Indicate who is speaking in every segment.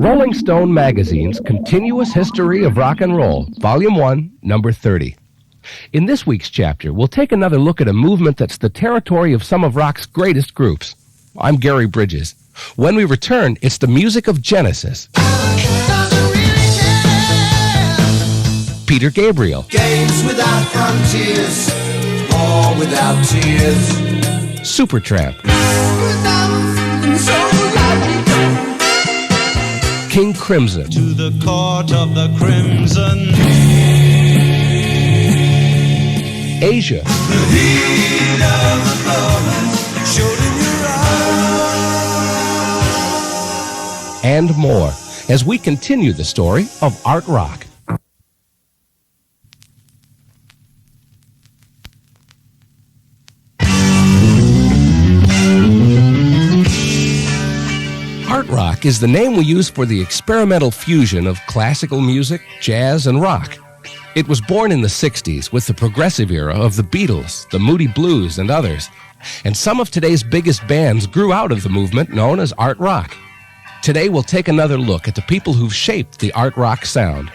Speaker 1: Rolling Stone Magazine's Continuous History of Rock and Roll, Volume 1, Number 30. In this week's chapter, we'll take another look at a movement that's the territory of some of rock's greatest groups. I'm Gary Bridges. When we return, it's the music of Genesis. Peter Gabriel.
Speaker 2: Games without frontiers, or without tears.
Speaker 1: Supertramp. King Crimson.
Speaker 2: To the court of the crimson.
Speaker 1: Asia.
Speaker 2: The heat of the lovers showed in your eyes.
Speaker 1: And more, as we continue the story of art rock. Art rock is the name we use for the experimental fusion of classical music, jazz, and rock. It was born in the 60s with the progressive era of the Beatles, the Moody Blues, and others. And some of today's biggest bands grew out of the movement known as art rock. Today we'll take another look at the people who've shaped the art rock sound.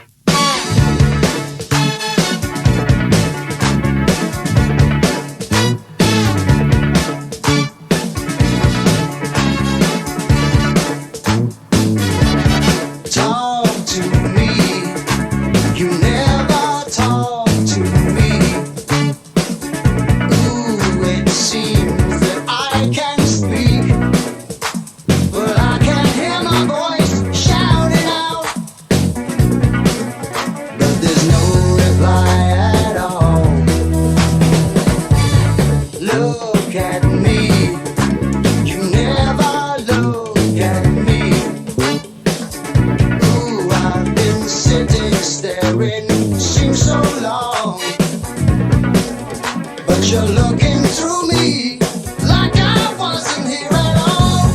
Speaker 2: You're looking through me like I wasn't here at all.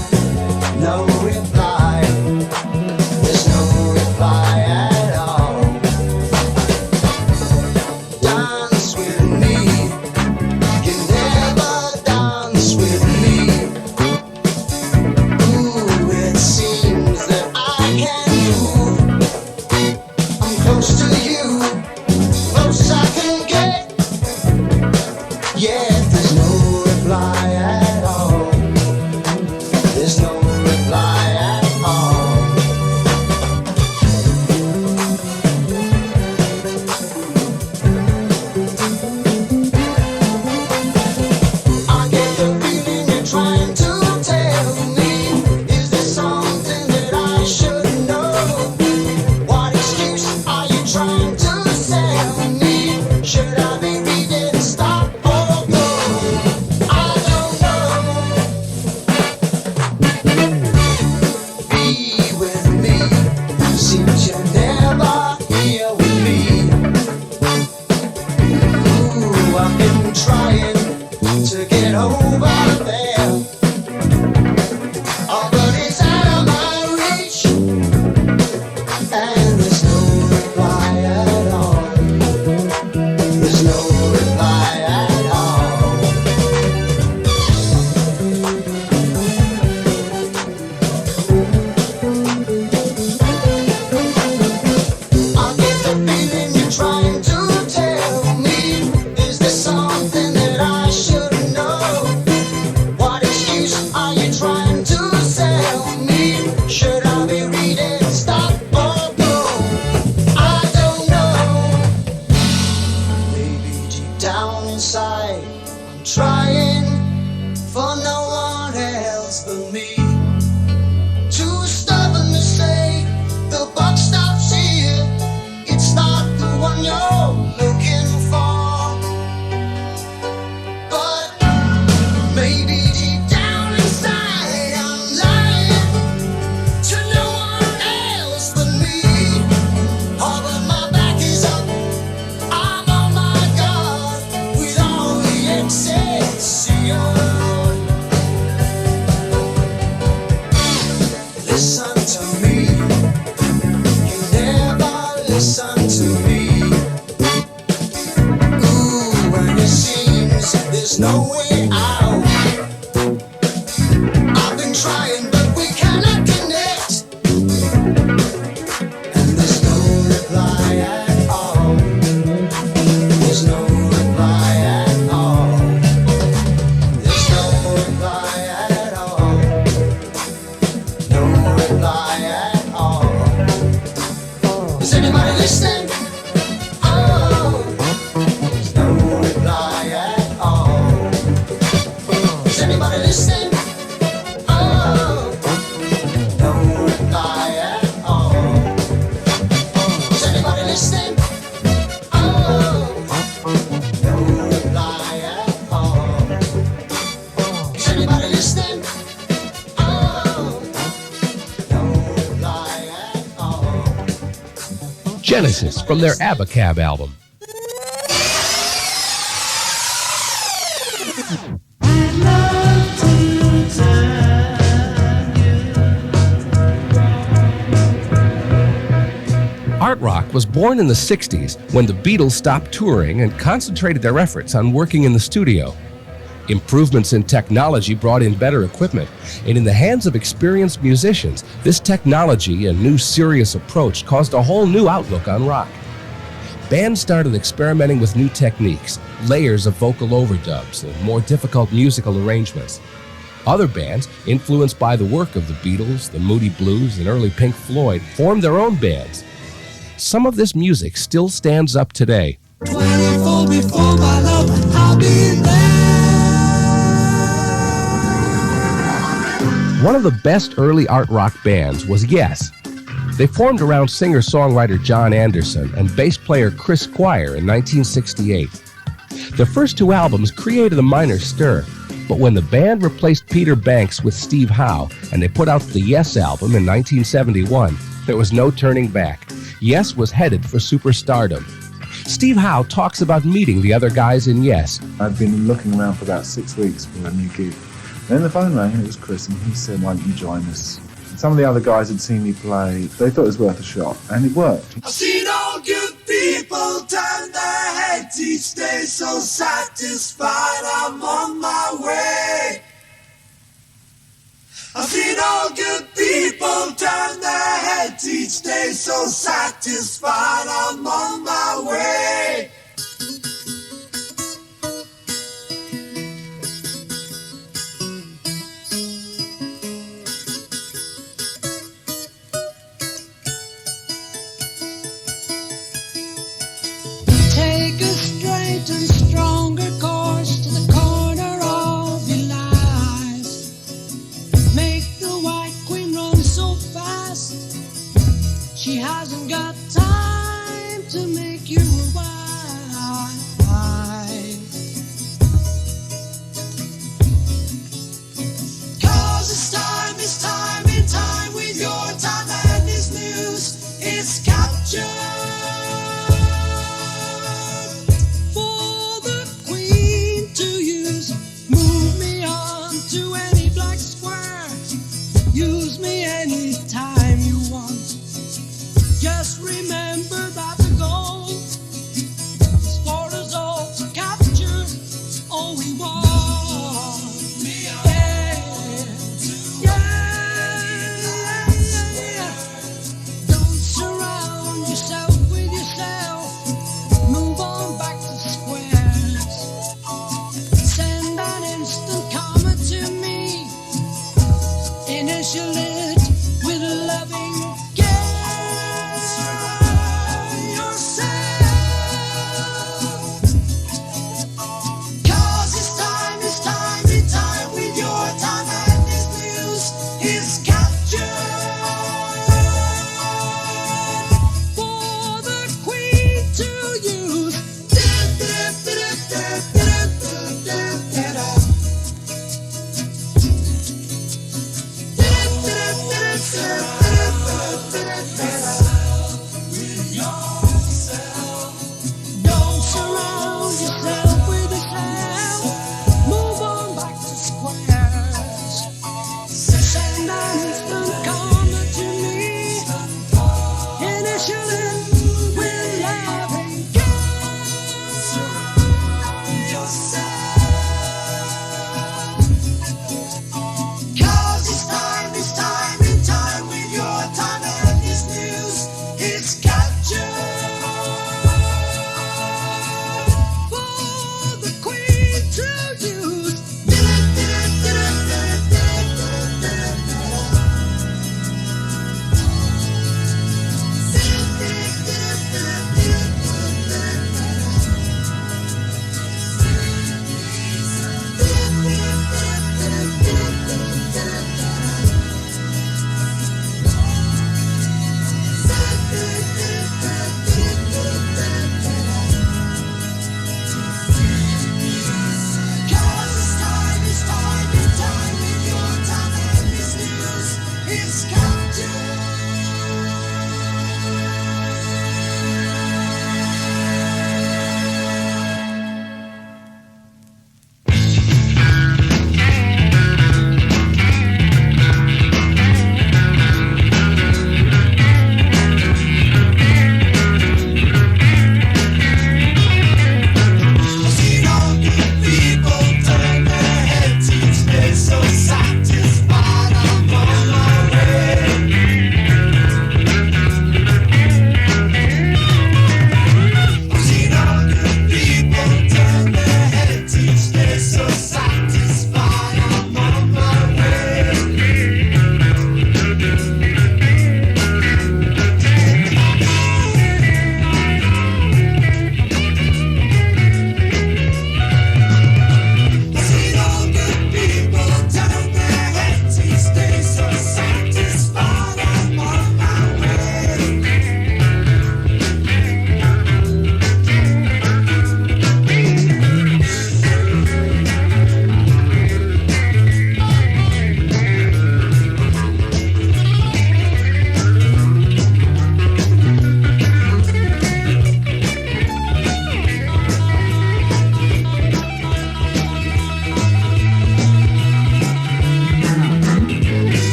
Speaker 2: No reply, there's no reply at all. Dance with me, you never dance with me. Ooh, it seems that I can move. I'm close to you, close I can get. Yeah,
Speaker 1: Genesis from their Abacab album. Art rock was born in the 60s when the Beatles stopped touring and concentrated their efforts on working in the studio. Improvements in technology brought in better equipment, and in the hands of experienced musicians, this technology and new serious approach caused a whole new outlook on rock. Bands started experimenting with new techniques, layers of vocal overdubs, and more difficult musical arrangements. Other bands, influenced by the work of the Beatles, the Moody Blues, and early Pink Floyd, formed their own bands. Some of this music still stands up today.
Speaker 2: 24 before my love, I'll be there.
Speaker 1: One of the best early art rock bands was Yes. They formed around singer-songwriter John Anderson and bass player Chris Squire in 1968. Their first two albums created a minor stir, but when the band replaced Peter Banks with Steve Howe and they put out the Yes album in 1971, there was no turning back. Yes was headed for superstardom. Steve Howe talks about meeting the other guys in Yes.
Speaker 3: I'd been looking around for about 6 weeks for a new gig. Then the phone rang and it was Chris, and he said, "Why don't you join us?" And some of the other guys had seen me play. They thought it was worth a shot, and it worked.
Speaker 2: I've seen all good people turn their heads each day, so satisfied I'm on my way. I've seen all good people turn their heads each day, so satisfied I'm on my way. Take a straight and stronger course to the corner of your life. Make the white queen run so fast, she hasn't got time to make you a wife. 'Cause it's time in time with your time, and this news is captured. For the queen to use, move me on to any black square. Use me anytime you want. Just remember that the goal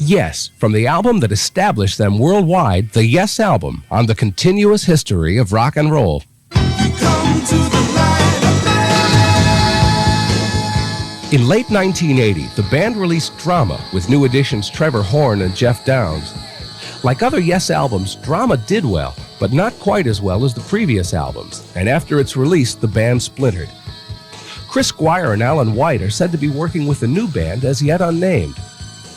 Speaker 1: Yes, from the album that established them worldwide, the Yes Album, on the continuous history of rock and roll. In late 1980, the band released Drama with new additions Trevor Horn and Jeff Downes. Like other Yes albums, Drama did well, but not quite as well as the previous albums, and after its release, the band splintered. Chris Squire and Alan White are said to be working with a new band as yet unnamed.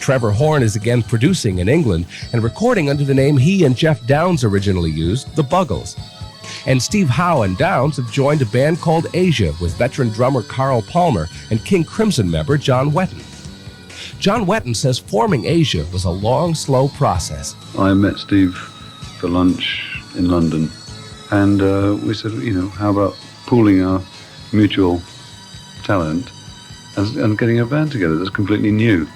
Speaker 1: Trevor Horn is again producing in England and recording under the name he and Jeff Downes originally used, The Buggles. And Steve Howe and Downes have joined a band called Asia with veteran drummer Carl Palmer and King Crimson member John Wetton. John Wetton says forming Asia was a long, slow process.
Speaker 4: I met Steve for lunch in London, and we said, how about pooling our mutual talent and getting a band together that's completely new.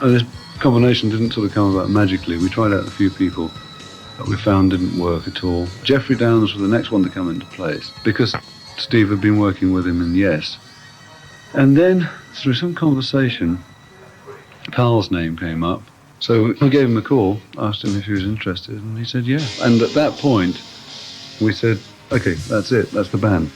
Speaker 4: And this combination didn't sort of come about magically. We tried out a few people that we found didn't work at all. Jeffrey Downes was the next one to come into place because Steve had been working with him in Yes. And then, through some conversation, Carl's name came up. So I gave him a call, asked him if he was interested, and he said yeah. And at that point, we said, okay, that's it, that's the band.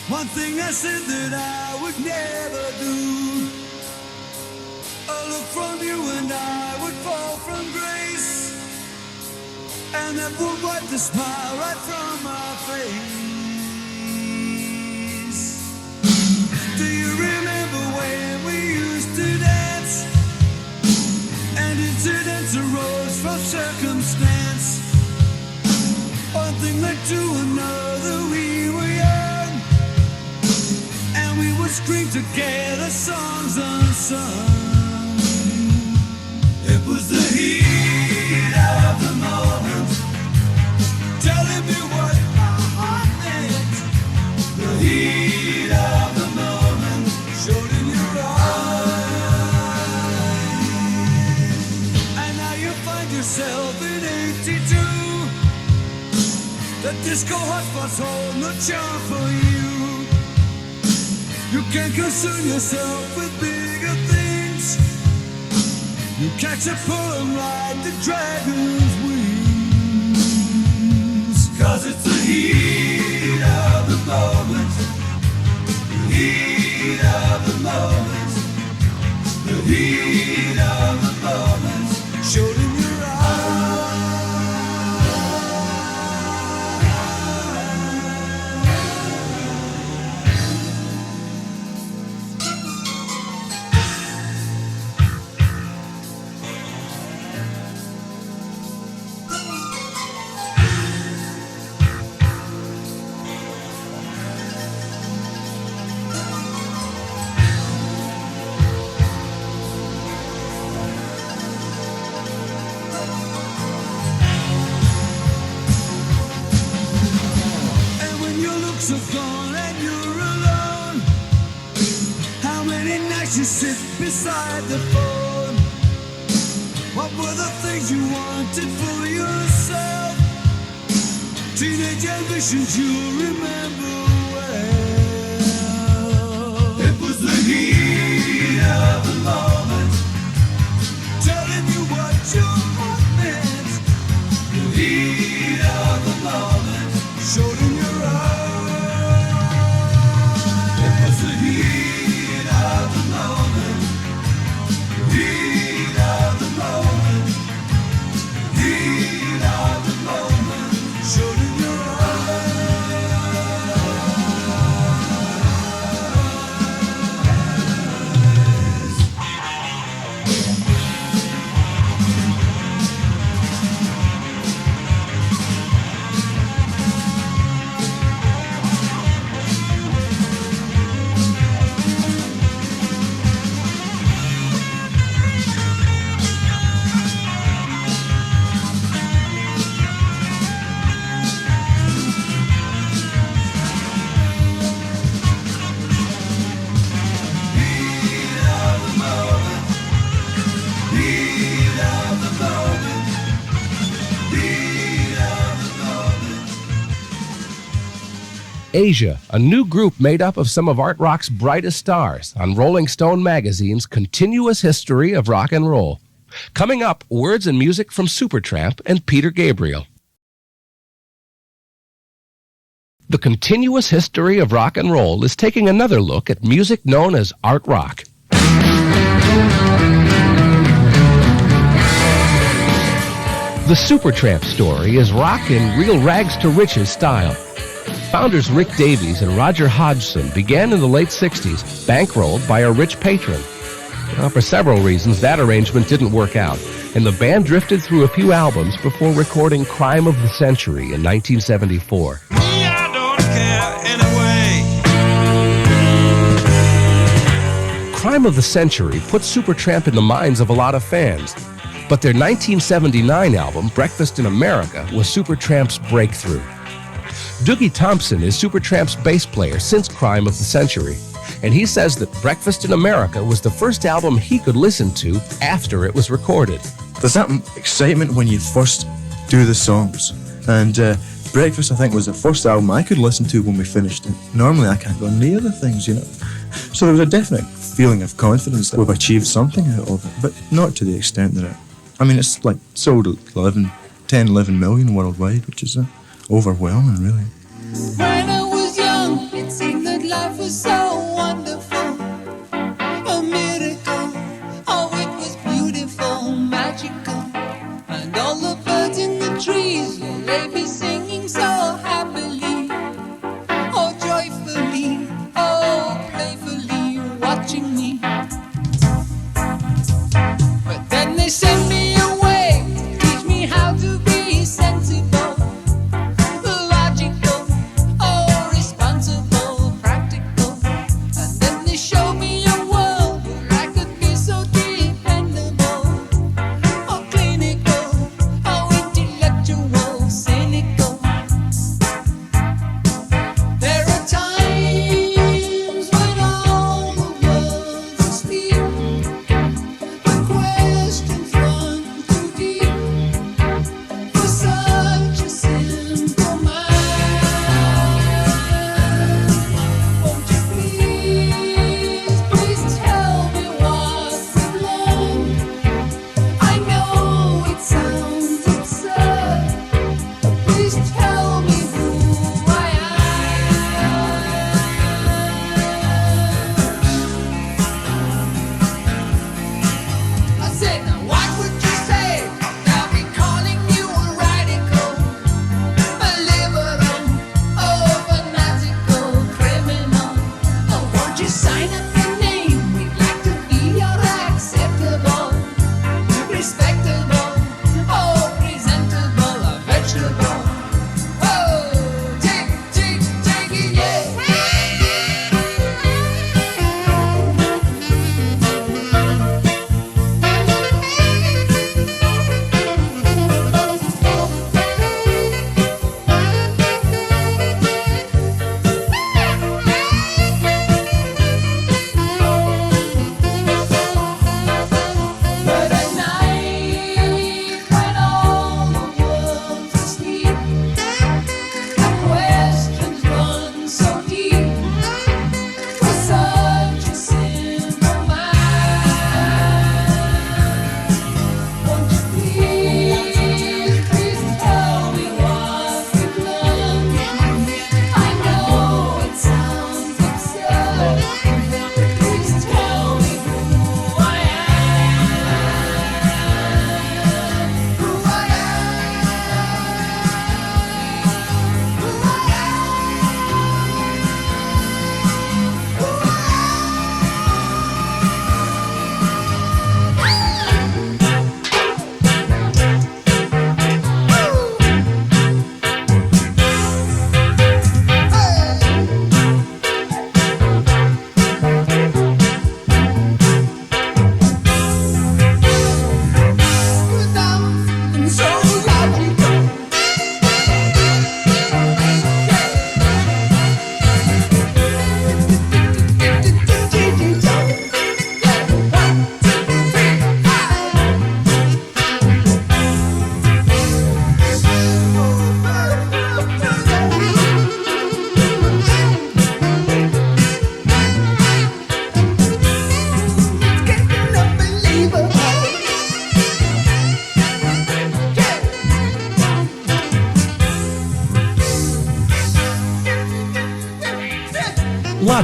Speaker 2: One thing I said that I would never do. A look from you and I would fall from grace, and that would wipe the smile right from my face. Do you remember when we used to dance? And incidents arose from circumstance. One thing led to another, we were young, and we would scream together songs unsung. It was the heat of the moment, telling me what my heart meant. The heat of the moment showed in your eyes. And now you find yourself in 82. The disco hotspots hold no charm for you. You can't concern yourself with bigger things. You catch a pull and ride the dragon's wings. 'Cause it's the heat of the moment. The heat of the moment. The heat of the moment showed in your are gone and you're alone. How many nights you sit beside the phone? What were the things you wanted for yourself? Teenage ambitions you remember well. It was the heat of the moment, telling you what your heart meant. The heat of the moment showed in your eyes.
Speaker 1: Asia, a new group made up of some of art rock's brightest stars on Rolling Stone magazine's continuous history of rock and roll. Coming up, words and music from Supertramp and Peter Gabriel. The continuous history of rock and roll is taking another look at music known as art rock. The Supertramp story is rock in real rags to riches style. Founders Rick Davies and Roger Hodgson began in the late 60s, bankrolled by a rich patron. Well, for several reasons, that arrangement didn't work out, and the band drifted through a few albums before recording Crime of the Century in 1974. Crime of the Century put Supertramp in the minds of a lot of fans, but their 1979 album, Breakfast in America, was Supertramp's breakthrough. Doogie Thompson is Supertramp's bass player since Crime of the Century, and he says that Breakfast in America was the first album he could listen to after it was recorded.
Speaker 5: There's that excitement when you first do the songs, and Breakfast, I think, was the first album I could listen to when we finished it. Normally I can't go near the things, you know. So there was a definite feeling of confidence that we've achieved something out of it, but not to the extent that it's like sold 10-11 million worldwide, which is overwhelming, really.
Speaker 2: When I was young, it seemed that life was so wonderful, a miracle. Oh, it was beautiful, magical, and all the birds in the trees, will they be singing so happily, oh joyfully, oh playfully, watching me. But then they sent me away, teach me how to be sensible, logical, oh responsible, practical.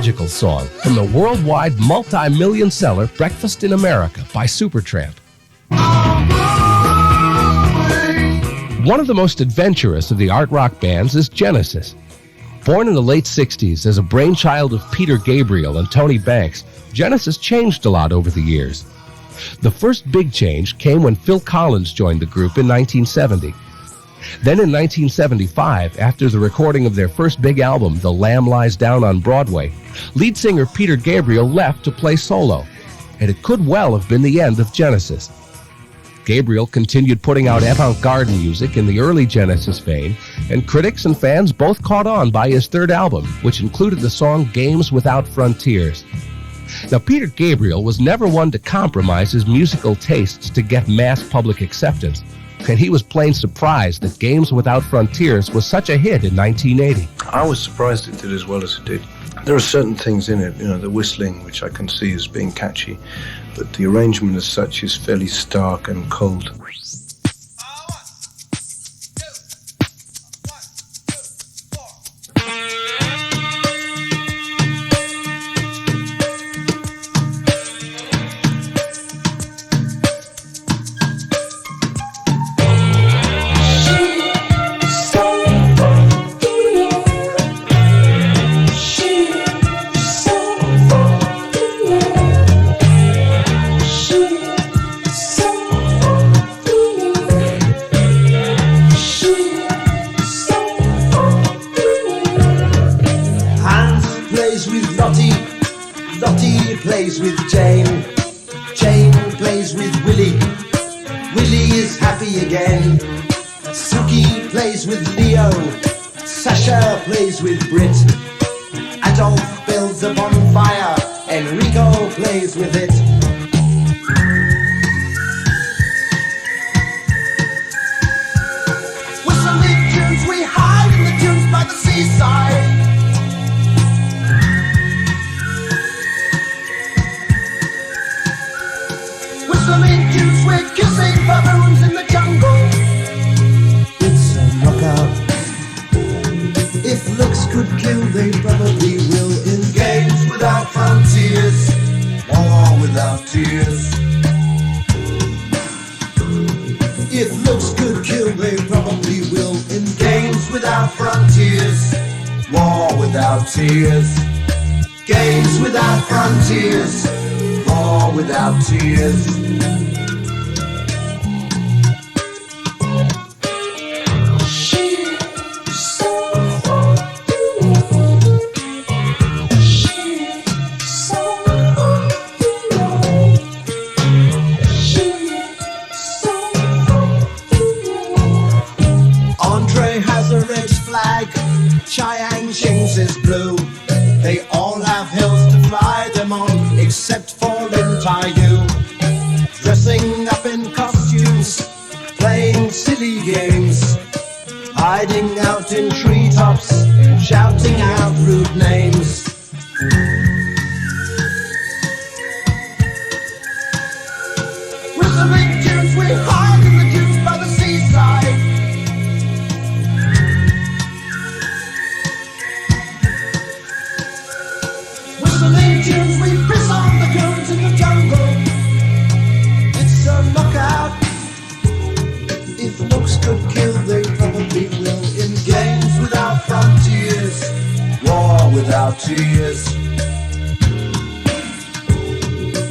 Speaker 1: magical song from the worldwide multi-million seller Breakfast in America by Supertramp. One of the most adventurous of the art rock bands is Genesis. Born in the late 60s as a brainchild of Peter Gabriel and Tony Banks, Genesis changed a lot over the years. The first big change came when Phil Collins joined the group in 1970. Then in 1975, after the recording of their first big album, The Lamb Lies Down on Broadway, lead singer Peter Gabriel left to play solo, and it could well have been the end of Genesis. Gabriel continued putting out avant-garde music in the early Genesis vein, and critics and fans both caught on by his third album, which included the song Games Without Frontiers. Now, Peter Gabriel was never one to compromise his musical tastes to get mass public acceptance, and he was plain surprised that Games Without Frontiers was such a hit in 1980.
Speaker 6: I was surprised it did as well as it did. There are certain things in it, the whistling, which I can see as being catchy, but the arrangement as such is fairly stark and cold.
Speaker 7: Lottie plays with Jane, Jane plays with Willie, Willie is happy again. Suki plays with Leo, Sasha plays with Brit, Adolf builds a bonfire, Enrico plays with it. Whistling tunes, we hide in the tunes by the seaside. Whistling tunes, we're kissing baboons in the jungle. It's a knockout. If looks could kill, they probably will. In games without frontiers, war without tears. If looks could kill, they probably will. In games without frontiers, war without tears. Games without frontiers, war without tears. Chiang Shing's is blue. They all have hills to fly them on, except for Lin Tai-yu. Dressing up in costumes, playing silly games, hiding out in treetops, shouting out rude names. Whistling tunes, we hide in the dunes by the seaside. Whistling tunes, we piss on the goons in the jungle. It's a knockout. If looks could kill, they probably will. In games without frontiers, war without tears.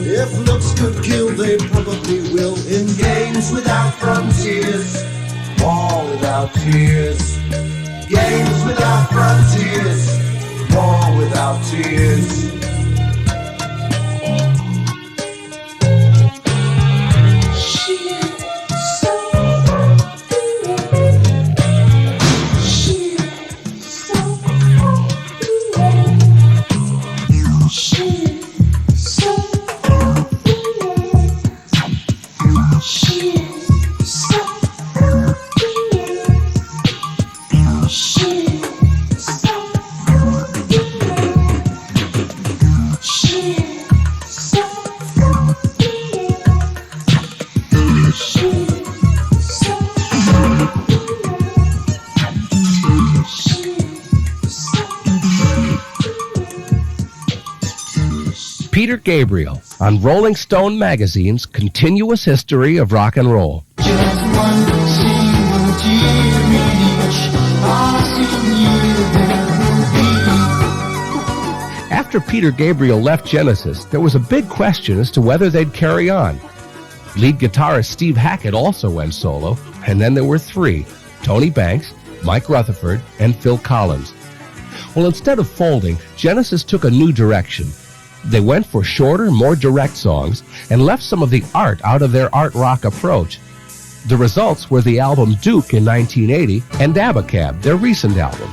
Speaker 7: If looks could kill, they probably will. In games without frontiers, war without tears. Games without frontiers, war without tears.
Speaker 1: Peter Gabriel on Rolling Stone magazine's Continuous History of Rock and Roll.
Speaker 2: Just one single tear in each passing year there will be.
Speaker 1: After Peter Gabriel left Genesis, there was a big question as to whether they'd carry on. Lead guitarist Steve Hackett also went solo, and then there were three: Tony Banks, Mike Rutherford, and Phil Collins. Well, instead of folding, Genesis took a new direction. They went for shorter, more direct songs and left some of the art out of their art rock approach. The results were the album Duke in 1980 and Abacab, their recent album.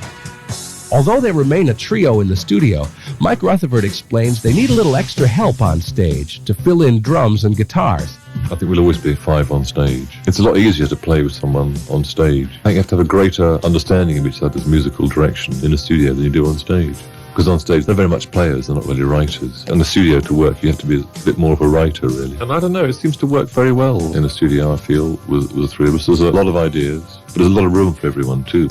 Speaker 1: Although they remain a trio in the studio, Mike Rutherford explains they need a little extra help on stage to fill in drums and guitars.
Speaker 8: I think we'll always be five on stage. It's a lot easier to play with someone on stage. I think you have to have a greater understanding of each other's musical direction in a studio than you do on stage. Because on stage, they're very much players, they're not really writers. In the studio to work, you have to be a bit more of a writer, really. And I don't know, it seems to work very well in a studio, I feel, with the three of us. There's a lot of ideas, but there's a lot of room for everyone, too.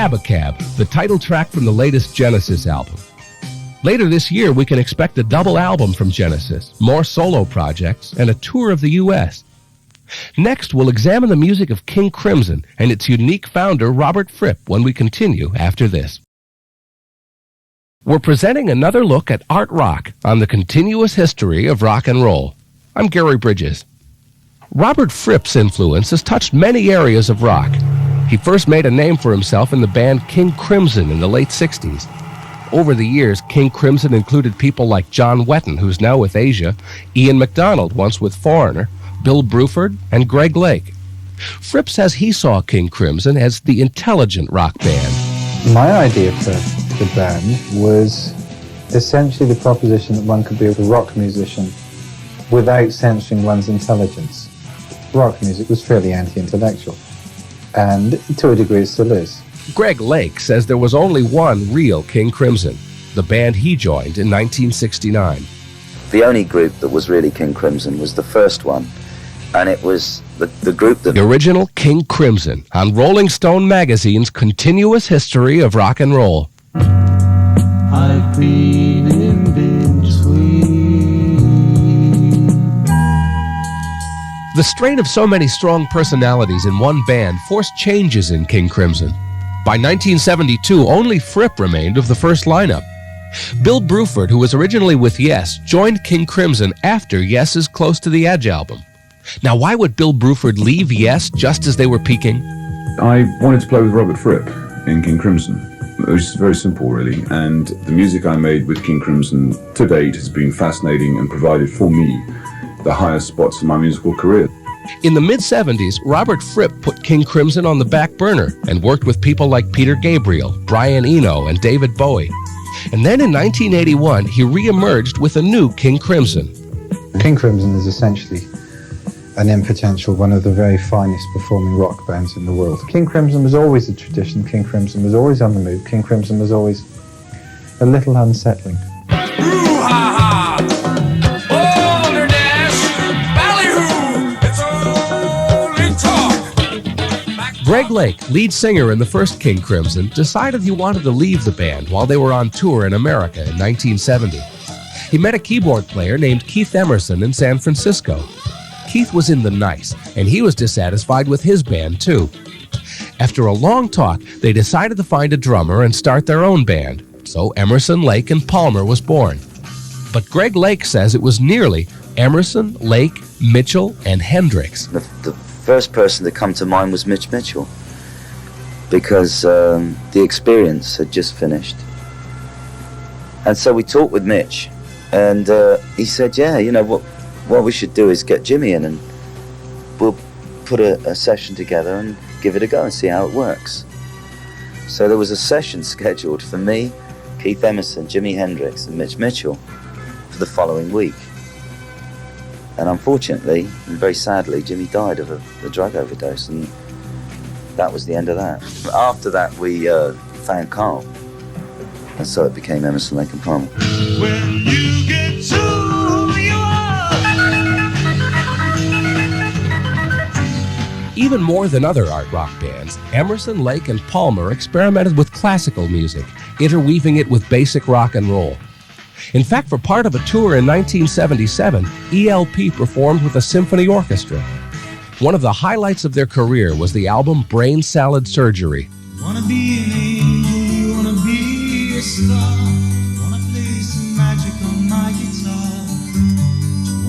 Speaker 1: Abacab, the title track from the latest Genesis album. Later this year, we can expect a double album from Genesis, more solo projects, and a tour of the U.S. Next, we'll examine the music of King Crimson and its unique founder, Robert Fripp, when we continue after this. We're presenting another look at art rock on the continuous history of rock and roll. I'm Gary Bridges. Robert Fripp's influence has touched many areas of rock. He first made a name for himself in the band King Crimson in the late 60s. Over the years, King Crimson included people like John Wetton, who's now with Asia, Ian MacDonald, once with Foreigner, Bill Bruford, and Greg Lake. Fripp says he saw King Crimson as the intelligent rock band.
Speaker 9: My idea for the band was essentially the proposition that one could be a rock musician without censoring one's intelligence. Rock music was fairly anti-intellectual, and to a degree it still is.
Speaker 1: Greg Lake says there was only one real King Crimson, the band he joined in 1969.
Speaker 10: The only group that was really King Crimson was the first one, and it was the group that...
Speaker 1: The original King Crimson on Rolling Stone magazine's continuous history of rock and roll.
Speaker 2: I've been in between.
Speaker 1: The strain of so many strong personalities in one band forced changes in King Crimson. By 1972, only Fripp remained of the first lineup. Bill Bruford, who was originally with Yes, joined King Crimson after Yes's Close to the Edge album. Now, why would Bill Bruford leave Yes just as they were peaking?
Speaker 11: I wanted to play with Robert Fripp in King Crimson. It was very simple, really, and the music I made with King Crimson to date has been fascinating and provided for me the highest spots in my musical career.
Speaker 1: In the mid-70s, Robert Fripp put King Crimson on the back burner and worked with people like Peter Gabriel, Brian Eno, and David Bowie. And then in 1981, he re-emerged with a new King Crimson.
Speaker 9: King Crimson is essentially and in potential one of the very finest performing rock bands in the world. King Crimson was always a tradition, King Crimson was always on the move, King Crimson was always a little unsettling.
Speaker 1: Greg Lake, lead singer in the first King Crimson, decided he wanted to leave the band while they were on tour in America in 1970. He met a keyboard player named Keith Emerson in San Francisco. Keith was in the nice, and he was dissatisfied with his band too. After a long talk, they decided to find a drummer and start their own band. So Emerson, Lake, and Palmer was born. But Greg Lake says it was nearly Emerson, Lake, Mitchell, and Hendrix.
Speaker 10: The first person to come to mind was Mitch Mitchell, because the Experience had just finished. And so we talked with Mitch, and he said, yeah, you know, what we should do is get Jimmy in, and we'll put a session together and give it a go and see how it works. So there was a session scheduled for me, Keith Emerson, Jimi Hendrix, and Mitch Mitchell for the following week. And unfortunately, and very sadly, Jimmy died of a drug overdose, and that was the end of that. After that, we found Carl, and so it became Emerson, Lake and Palmer.
Speaker 2: When you get to who you are.
Speaker 1: Even more than other art rock bands, Emerson, Lake, and Palmer experimented with classical music, interweaving it with basic rock and roll. In fact, for part of a tour in 1977, ELP performed with a symphony orchestra. One of the highlights of their career was the album Brain Salad Surgery.
Speaker 2: Wanna be an angel, you wanna be a star. Wanna play some magic on my guitar.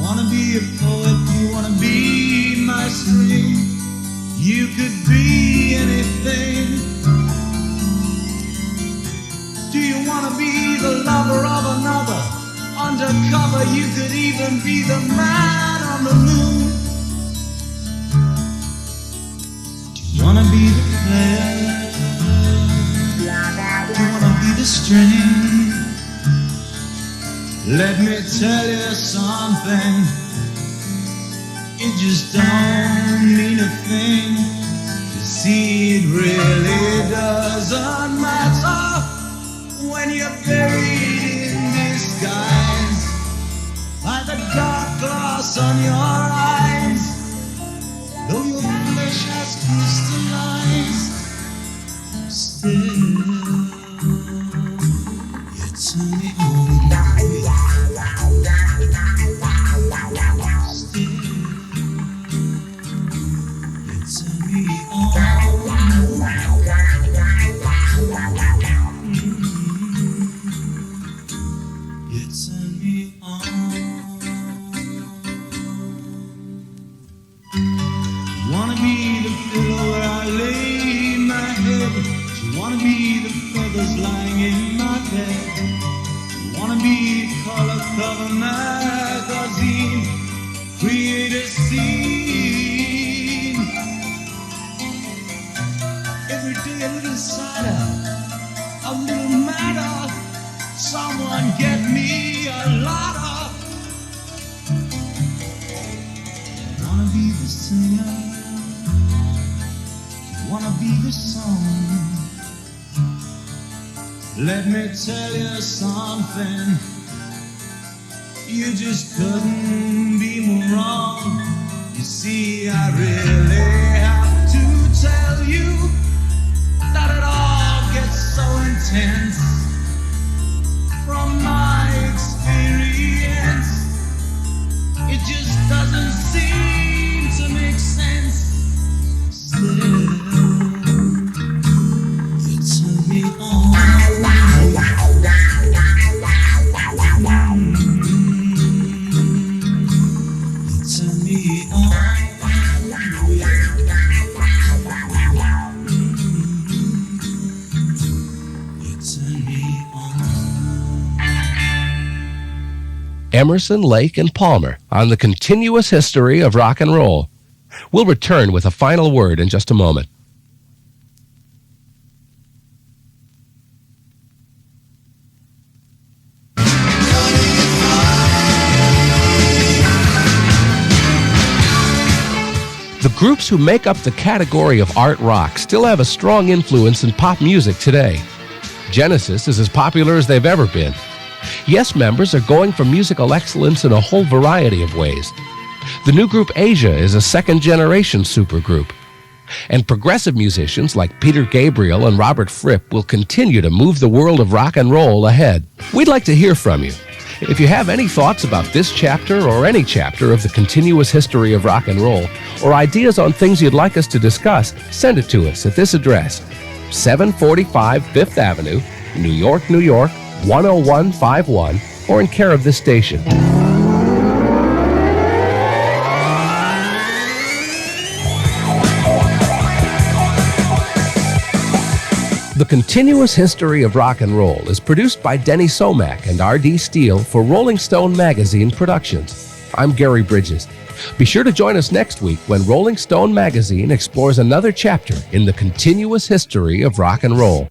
Speaker 2: Wanna be a poet, you wanna be my string. You could be anything. Do you wanna be the lover of another? Undercover, you could even be the man on the moon. Do you wanna be the player? Do you wanna be the string? Let me tell you something. It just don't mean a thing. You see, it really doesn't matter when you're buried in disguise by the dark glass on your eyes. Though your flesh has crystallized, still turn me on. Wanna be the pillow where I lay my head. You wanna be the feathers lying in my bed. You wanna be the color cover magazine. Create a scene. Every day a little sadder, a little madder. Someone get me a ladder. Wanna be the singer. Wanna be the song. Let me tell you something. You just couldn't be more wrong. You see, I really have to tell you that it all gets so intense. From my experience, it just doesn't seem to make sense. Still, you turn me on. You turn me on. You turn me on.
Speaker 1: Emerson, Lake, and Palmer on the continuous history of rock and roll. We'll return with a final word in just a moment. The groups who make up the category of art rock still have a strong influence in pop music today. Genesis is as popular as they've ever been. Yes members are going for musical excellence in a whole variety of ways. The new group Asia is a second-generation supergroup. And progressive musicians like Peter Gabriel and Robert Fripp will continue to move the world of rock and roll ahead. We'd like to hear from you. If you have any thoughts about this chapter or any chapter of the continuous history of rock and roll, or ideas on things you'd like us to discuss, send it to us at this address, 745 Fifth Avenue, New York, New York, 10151, or in care of this station. The Continuous History of Rock and Roll is produced by Denny Somack and R.D. Steele for Rolling Stone Magazine Productions. I'm Gary Bridges. Be sure to join us next week when Rolling Stone Magazine explores another chapter in the continuous history of rock and roll.